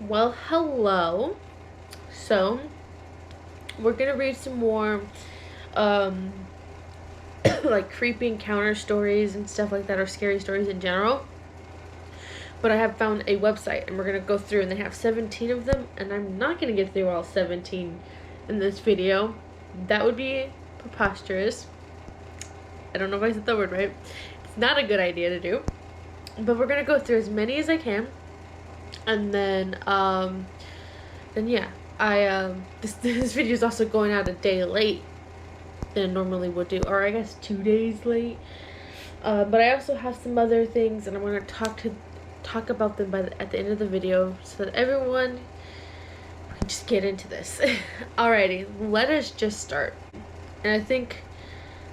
Well, hello. So, we're gonna read some more, um, like creepy encounter stories and stuff like that, or scary stories in general. But I have found a website, and we're gonna go through, and they have 17 of them, and I'm not gonna get through all 17 in this video. That would be preposterous. I don't know if I said the word right. It's not a good idea to do. But we're gonna go through as many as I can, and then yeah, this video is also going out a day late than I normally would do, or I guess 2 days late. But I also have some other things, and I'm gonna talk about them at the end of the video, so that everyone can just get into this. Alrighty, let us just start. And I think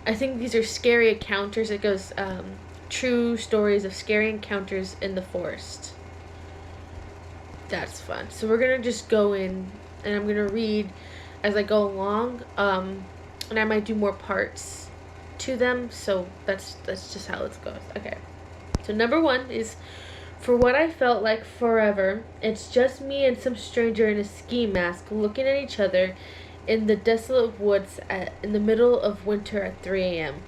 these are scary encounters. It goes true stories of scary encounters in the forest. That's fun. So we're gonna just go in, and I'm gonna read as I go along. And I might do more parts to them. So that's just how it goes. Okay. So number one is, for what I felt like forever, it's just me and some stranger in a ski mask looking at each other in the desolate woods in the middle of winter at 3 a.m.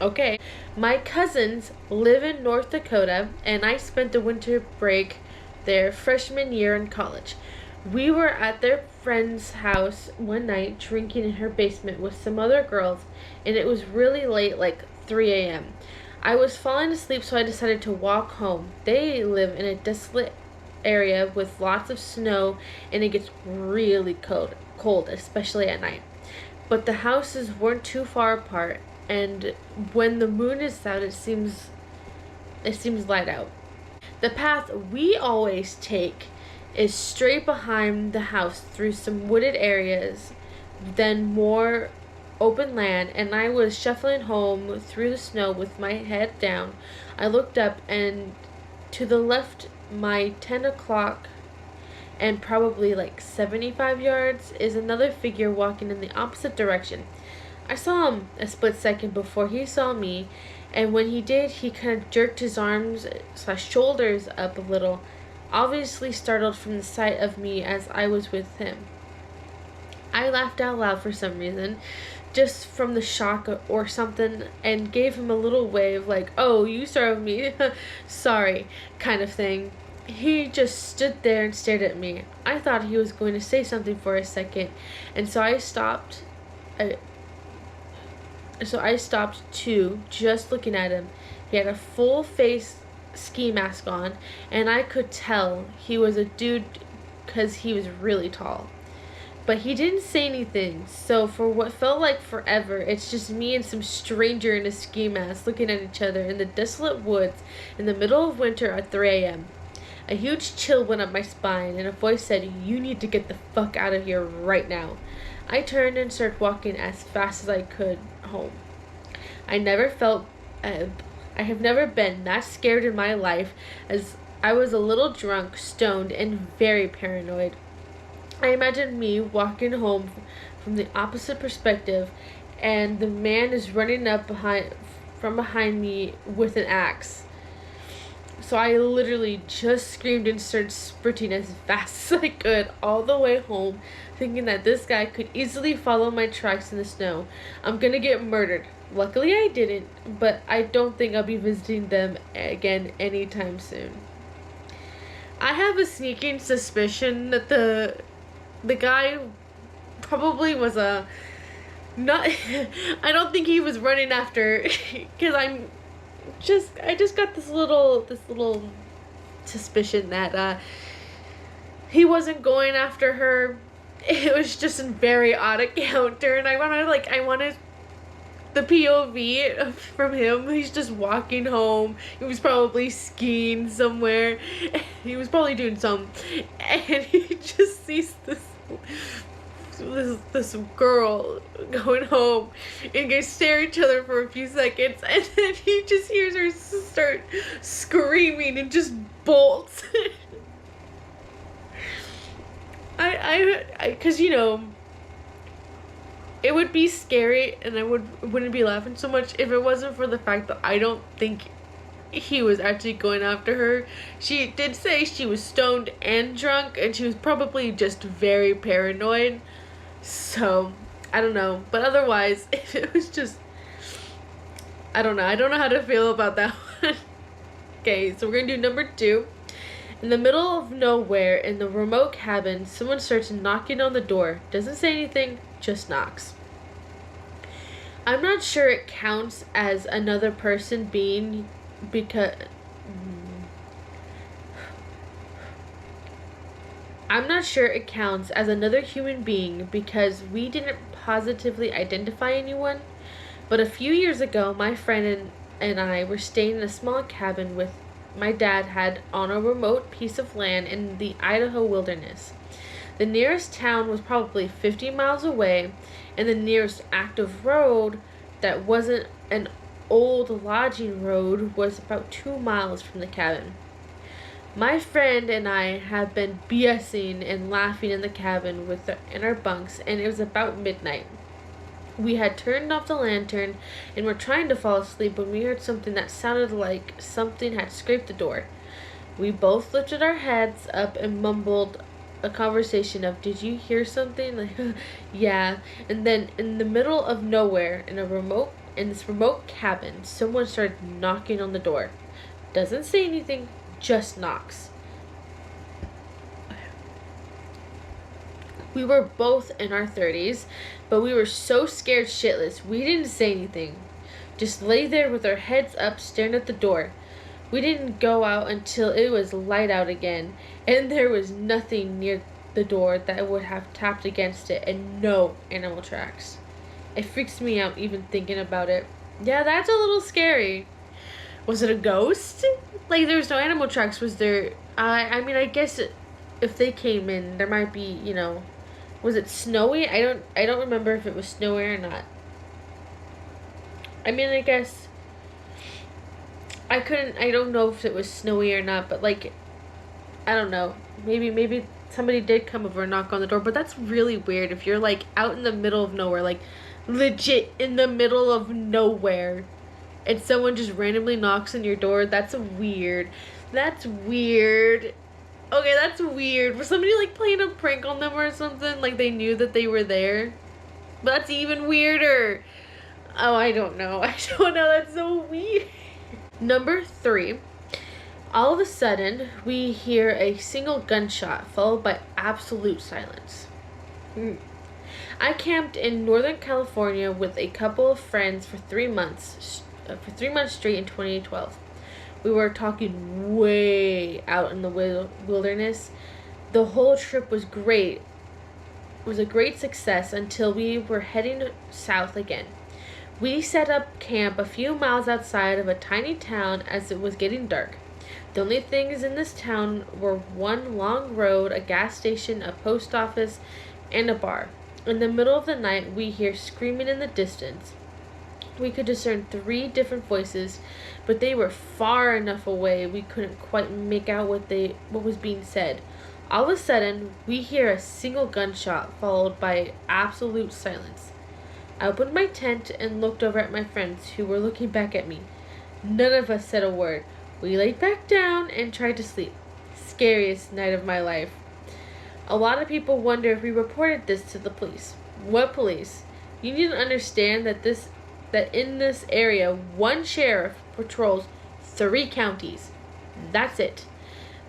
Okay. My cousins live in North Dakota, and I spent the winter break there freshman year in college. We were at their friend's house one night drinking in her basement with some other girls, and it was really late, like 3 a.m. I was falling asleep, so I decided to walk home. They live in a desolate area with lots of snow, and it gets really cold, especially at night. But the houses weren't too far apart, and when the moon is out, it seems light out. The path we always take is straight behind the house through some wooded areas, then more open land, and I was shuffling home through the snow with my head down. I looked up, and to the left, my 10 o'clock and probably like 75 yards is another figure walking in the opposite direction. I saw him a split second before he saw me, and when he did, he kind of jerked his arms / shoulders up a little, obviously startled from the sight of me as I was with him. I laughed out loud for some reason, just from the shock or something, and gave him a little wave like, "Oh, you startled me, sorry," kind of thing. He just stood there and stared at me. I thought he was going to say something for a second, and so I stopped. I stopped too, just looking at him. He had a full face ski mask on, and I could tell he was a dude because he was really tall. But he didn't say anything, so for what felt like forever, it's just me and some stranger in a ski mask looking at each other in the desolate woods in the middle of winter at 3 a.m. A huge chill went up my spine, and a voice said, "You need to get the fuck out of here right now." I turned and started walking as fast as I could home. I never felt, I have never been that scared in my life, as I was a little drunk, stoned, and very paranoid. I imagined me walking home from the opposite perspective, and the man is running up from behind me with an axe. So I literally just screamed and started sprinting as fast as I could all the way home, thinking that this guy could easily follow my tracks in the snow. I'm gonna get murdered. Luckily I didn't, but I don't think I'll be visiting them again anytime soon. I have a sneaking suspicion that the guy probably was a not I don't think he was running after, because I just got this little suspicion that he wasn't going after her. It was just a very odd encounter, and I wanted the POV from him. He's just walking home. He was probably skiing somewhere. He was probably doing something, and he just sees this girl going home, and they stare at each other for a few seconds, and then he just hears her start screaming and just bolts. Because it would be scary, and I wouldn't be laughing so much if it wasn't for the fact that I don't think he was actually going after her. She did say she was stoned and drunk, and she was probably just very paranoid. So, I don't know. But otherwise, it was just, I don't know. I don't know how to feel about that one. Okay, so we're going to do number 2. In the middle of nowhere, in the remote cabin, someone starts knocking on the door. Doesn't say anything, just knocks. I'm not sure it counts as another person being because I'm not sure it counts as another human being because we didn't positively identify anyone. But a few years ago, my friend and I were staying in a small cabin with my dad had on a remote piece of land in the Idaho wilderness. The nearest town was probably 50 miles away, and the nearest active road that wasn't an old lodging road was about 2 miles from the cabin. My friend and I had been BSing and laughing in the cabin in our bunks, and it was about midnight. We had turned off the lantern and were trying to fall asleep when we heard something that sounded like something had scraped the door. We both lifted our heads up and mumbled a conversation of, "Did you hear something?" Like, yeah. And then in the middle of nowhere, in this remote cabin, someone started knocking on the door. Doesn't say anything, just knocks. We were both in our 30s, but we were so scared shitless, we didn't say anything. Just lay there with our heads up, staring at the door. We didn't go out until it was light out again, and there was nothing near the door that would have tapped against it, and no animal tracks. It freaks me out even thinking about it. Yeah, that's a little scary. Was it a ghost? Like, there was no animal tracks. Was there... I mean, I guess if they came in, there might be, Was it snowy? I don't remember if it was snowy or not. I mean, I guess... I don't know if it was snowy or not, but, like... I don't know. Maybe somebody did come over and knock on the door, but that's really weird if you're, like, out in the middle of nowhere, like, legit in the middle of nowhere, and someone just randomly knocks on your door. That's weird. That's weird. Okay, that's weird. Was somebody, like, playing a prank on them or something? Like, they knew that they were there? But that's even weirder. Oh, I don't know. I don't know. That's so weird. Number 3. All of a sudden, we hear a single gunshot followed by absolute silence. I camped in Northern California with a couple of friends for 3 months straight in 2012. We were talking way out in the wilderness. The whole trip was great. It was a great success until we were heading south again. We set up camp a few miles outside of a tiny town as it was getting dark. The only things in this town were one long road, a gas station, a post office, and a bar. In the middle of the night, we hear screaming in the distance. We could discern 3 different voices, but they were far enough away we couldn't quite make out what was being said. All of a sudden, we hear a single gunshot followed by absolute silence. I opened my tent and looked over at my friends who were looking back at me. None of us said a word. We laid back down and tried to sleep. Scariest night of my life. A lot of people wonder if we reported this to the police. What police? You need to understand that in this area, one sheriff patrols 3 counties. That's it.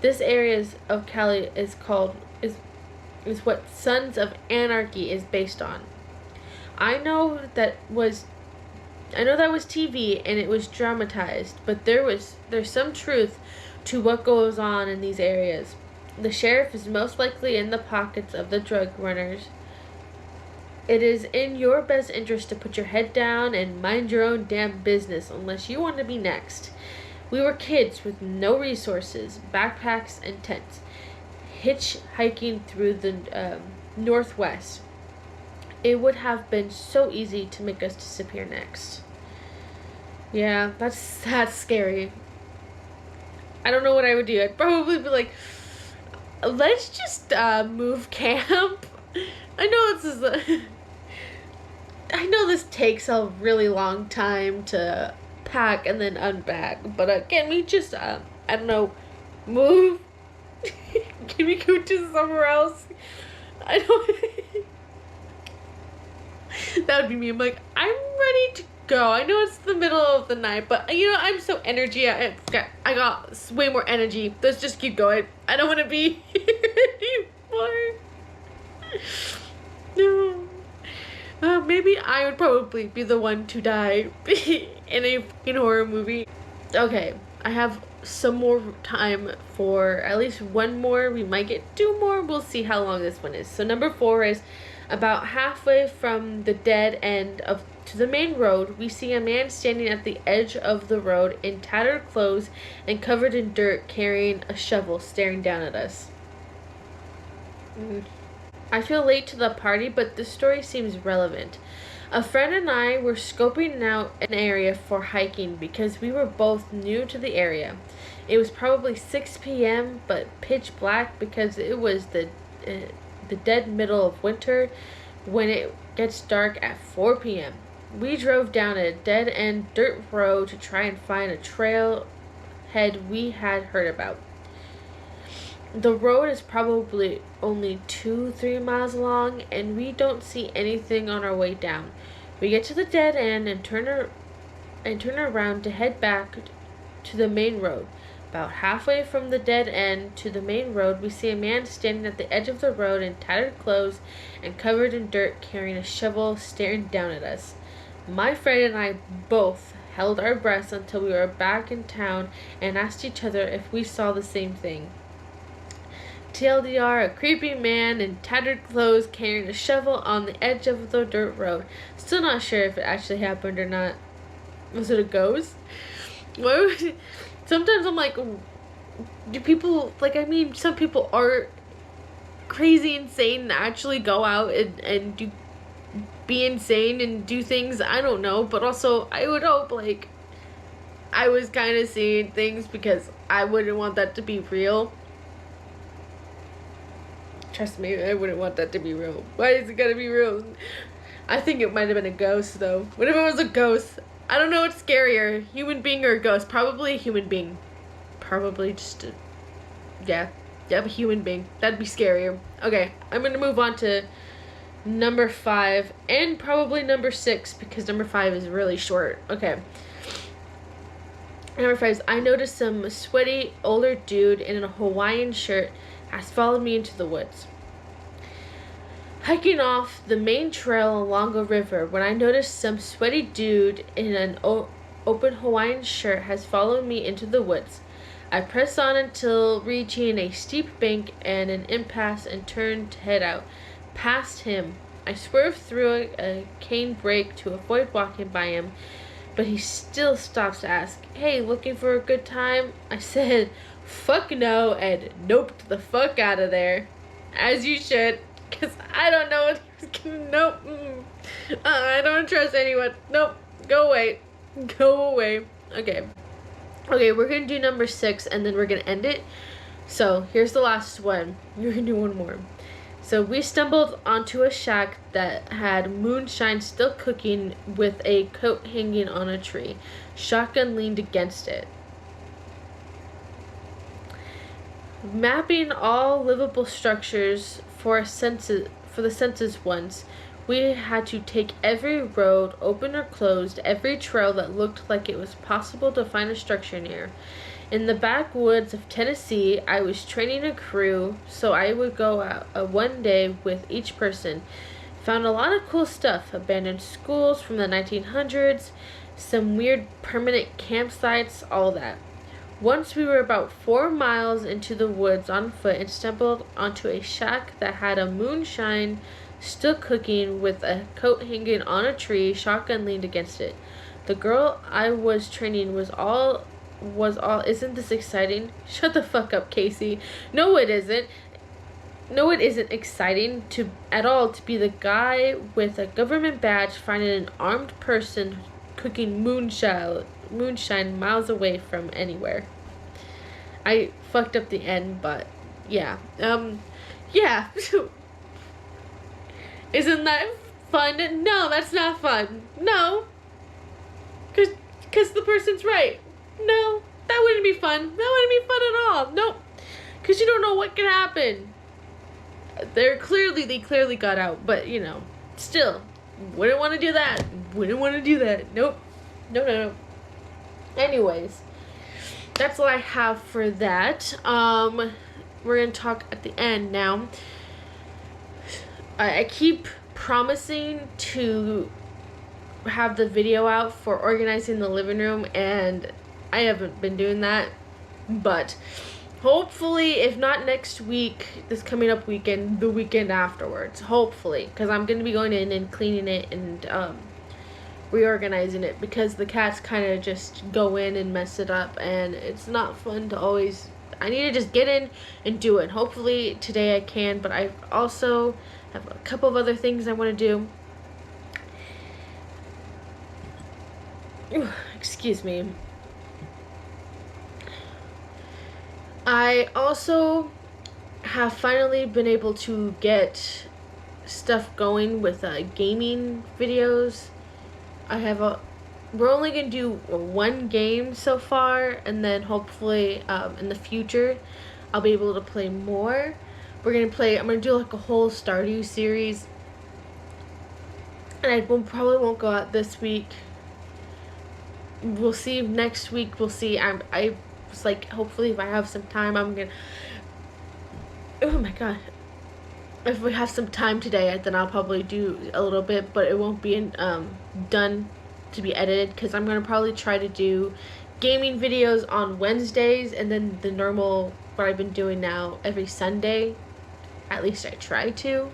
This area of Cali is what Sons of Anarchy is based on. I know that was TV and it was dramatized, but there's some truth to what goes on in these areas. The sheriff is most likely in the pockets of the drug runners. It is in your best interest to put your head down and mind your own damn business unless you want to be next. We were kids with no resources, backpacks and tents, hitchhiking through the Northwest. It would have been so easy to make us disappear next. Yeah, that's scary. I don't know what I would do. I'd probably be like, let's just move camp. I know this takes a really long time to pack and then unpack. But can we just, I don't know, move? Can we go to somewhere else? I don't... That would be me. I'm like, I'm ready to go. I know it's the middle of the night, but you know, I'm so energy. I got way more energy. Let's just keep going. I don't want to be here anymore. No. Maybe I would probably be the one to die in a fucking horror movie. Okay, I have some more time for at least one more. We might get two more. We'll see how long this one is. So number 4 is about halfway from the dead end to the main road. We see a man standing at the edge of the road in tattered clothes and covered in dirt, carrying a shovel, staring down at us. I feel late to the party, but this story seems relevant. A friend and I were scoping out an area for hiking because we were both new to the area. It was probably 6 p.m., but pitch black because it was the dead middle of winter when it gets dark at 4 p.m. We drove down a dead-end dirt road to try and find a trailhead we had heard about. The road is probably only 2-3 miles long, and we don't see anything on our way down. We get to the dead end and turn around to head back to the main road. About halfway from the dead end to the main road, we see a man standing at the edge of the road in tattered clothes and covered in dirt, carrying a shovel, staring down at us. My friend and I both held our breaths until we were back in town and asked each other if we saw the same thing. TLDR, a creepy man in tattered clothes carrying a shovel on the edge of the dirt road. Still not sure if it actually happened or not. Was it a ghost? Sometimes I'm like, do people, some people are crazy insane and actually go out and be insane and do things, I don't know, but also I would hope, I was kind of seeing things because I wouldn't want that to be real. Trust me, I wouldn't want that to be real. Why is it gotta be real? I think it might have been a ghost, though. What if it was a ghost? I don't know what's scarier, human being or a ghost. Probably a human being. Probably just a human being. That'd be scarier. Okay, I'm gonna move on to number 5 and probably number 6 because number 5 is really short. Okay. Number 5 is, I noticed some sweaty older dude in a Hawaiian shirt has followed me into the woods. Hiking off the main trail along a river when I noticed some sweaty dude in an open Hawaiian shirt has followed me into the woods. I pressed on until reaching a steep bank and an impasse and turned to head out. Past him, I swerved through a cane brake to avoid walking by him, but he still stops to ask, "Hey, looking for a good time?" I said, "Fuck no," and noped the fuck out of there. As you should, because I don't know what he was gonna. Nope. I don't trust anyone. Nope. Go away. Go away. Okay, we're gonna do number 6 and then we're gonna end it. So here's the last one. We're gonna do one more. So we stumbled onto a shack that had moonshine still cooking with a coat hanging on a tree. Shotgun leaned against it. Mapping all livable structures for the census once, we had to take every road, open or closed, every trail that looked like it was possible to find a structure near. In the backwoods of Tennessee, I was training a crew, so I would go out one day with each person. Found a lot of cool stuff, abandoned schools from the 1900s, some weird permanent campsites, all that. Once we were about 4 miles into the woods on foot and stumbled onto a shack that had a moonshine still cooking with a coat hanging on a tree, shotgun leaned against it. The girl I was training was all, isn't this exciting? Shut the fuck up, Casey. No, it isn't. No, it isn't exciting at all to be the guy with a government badge finding an armed person cooking moonshine miles away from anywhere. I fucked up the end, but yeah. Yeah. Isn't that fun? No, that's not fun. No. because the person's right. No, that wouldn't be fun. That wouldn't be fun at all. Nope. Because you don't know what can happen. They clearly got out, but you know, still, wouldn't want to do that. Wouldn't want to do that. Nope. No. Anyways, that's all I have for that. We're gonna talk at the end now. I keep promising to have the video out for organizing the living room, and I haven't been doing that, but hopefully, if not next week, this coming up weekend, the weekend afterwards, hopefully, because I'm going to be going in and cleaning it and reorganizing it, because the cats kind of just go in and mess it up, and it's not fun to always, I need to just get in and do it. Hopefully today I can, but I also have a couple of other things I want to do. Ooh, excuse me. I also have finally been able to get stuff going with gaming videos. We're only going to do one game so far, and then hopefully in the future I'll be able to play more. I'm going to do like a whole Stardew series, and I probably won't go out this week. We'll see next week. We'll see. I was like, hopefully if I have some time, I'm gonna, oh my god, if we have some time today, then I'll probably do a little bit, but it won't be done to be edited, because I'm gonna probably try to do gaming videos on Wednesdays, and then the normal, what I've been doing now, every Sunday. At least I try to,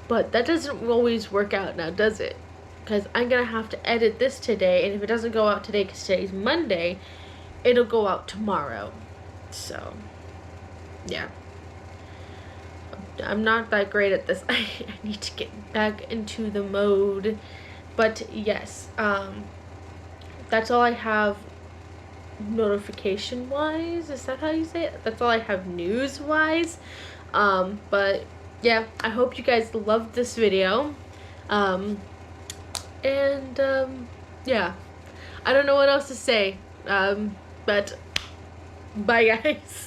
but that doesn't always work out now, does it? Because I'm gonna have to edit this today, and if it doesn't go out today, because today's Monday, it'll go out tomorrow. So yeah, I'm not that great at this. I need to get back into the mode. But yes, that's all I have notification wise. Is that how you say it? That's all I have news wise. But yeah, I hope you guys loved this video. Yeah, I don't know what else to say. But bye guys.